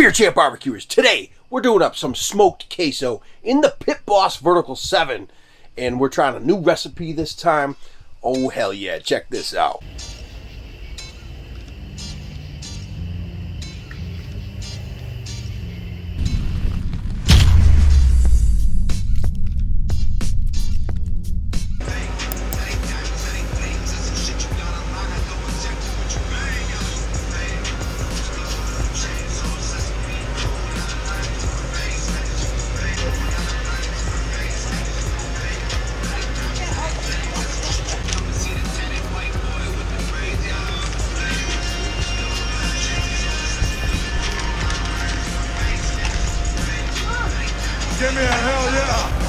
Beer Champ Barbecuers. Today, we're doing up some smoked queso in the Pit Boss Vertical 7. And we're trying a new recipe this time. Oh, hell yeah. Check this out. Give me a hell yeah!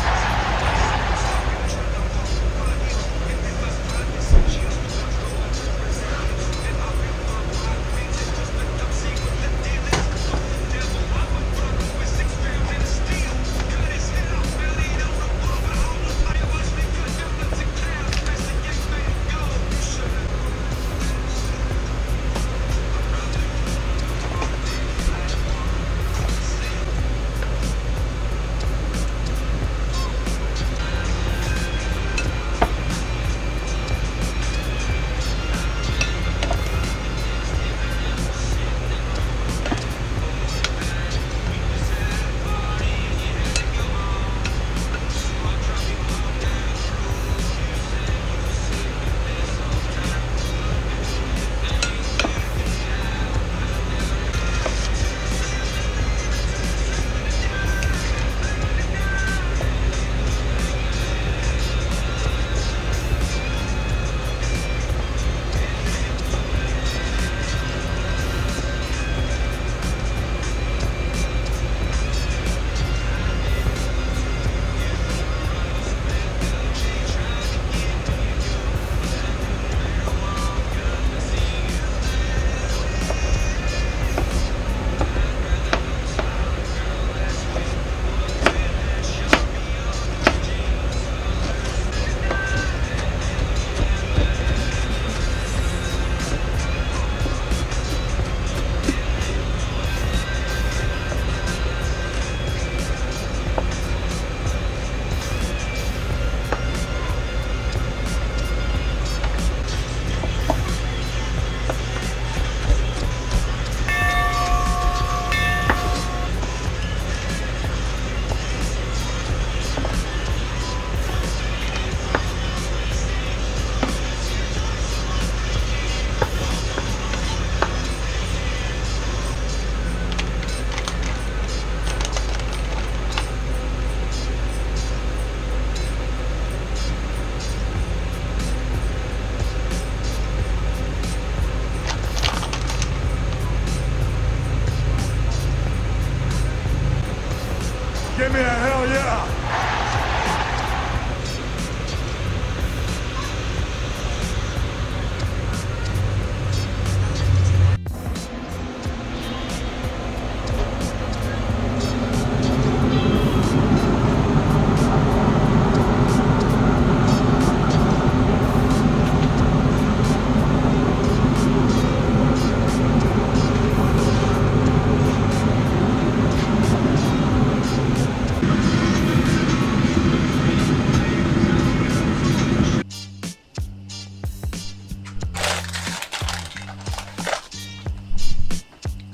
Give me a hell yeah!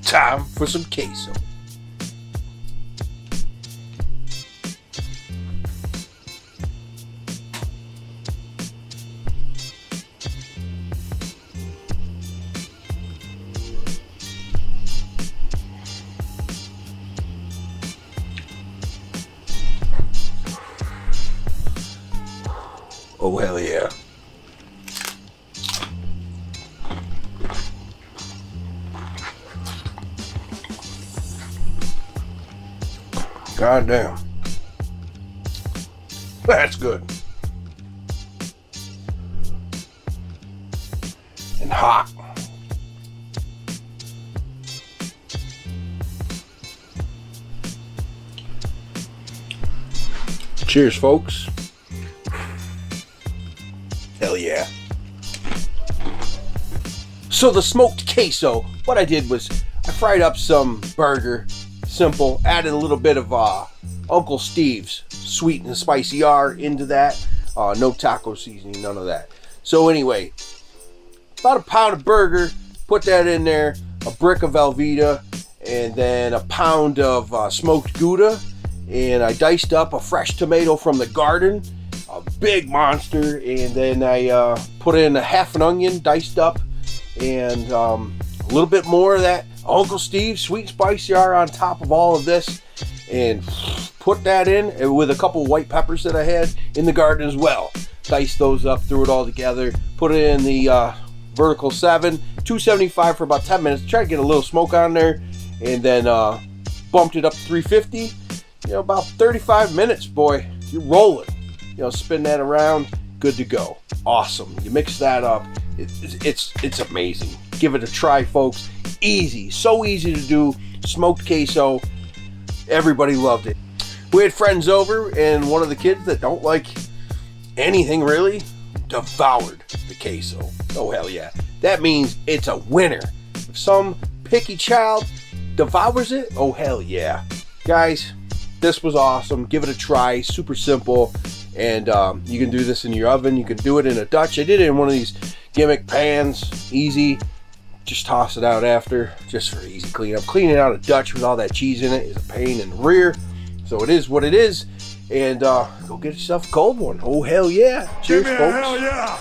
Time for some queso. Oh, hell yeah. God damn. That's good. And hot. Cheers, folks. Hell yeah. So the smoked queso, what I did was I fried up some burger, simple. Added a little bit of Uncle Steve's sweet and spicy R into that. No taco seasoning, none of that. So anyway, about a pound of burger, put that in there, a brick of Velveeta, and then a pound of smoked Gouda, and I diced up a fresh tomato from the garden, a big monster, and then I put in a half an onion diced up, and a little bit more of that Uncle Steve's sweet and spicy R on top of all of this, and put that in with a couple of white peppers that I had in the garden as well. Diced those up, threw it all together, put it in the vertical 7, 275 for about 10 minutes. Try to get a little smoke on there, and then bumped it up to 350. You know, about 35 minutes, boy. You're rolling. You know, spin that around, good to go. Awesome. You mix that up. It's amazing. Give it a try, folks. Easy, so easy to do. Smoked queso. Everybody loved it. We had friends over, and one of the kids that don't like anything really devoured the queso. Oh hell yeah. That means it's a winner. If some picky child devours it, oh hell yeah. Guys, this was awesome. Give it a try. Super simple. And you can do this in your oven. You can do it in a Dutch. I did it in one of these gimmick pans. Easy. Just toss it out after, just for easy cleanup. Cleaning out a Dutch with all that cheese in it is a pain in the rear. So it is what it is. And go get yourself a cold one. Oh hell yeah. Cheers, Give me a folks. hell yeah.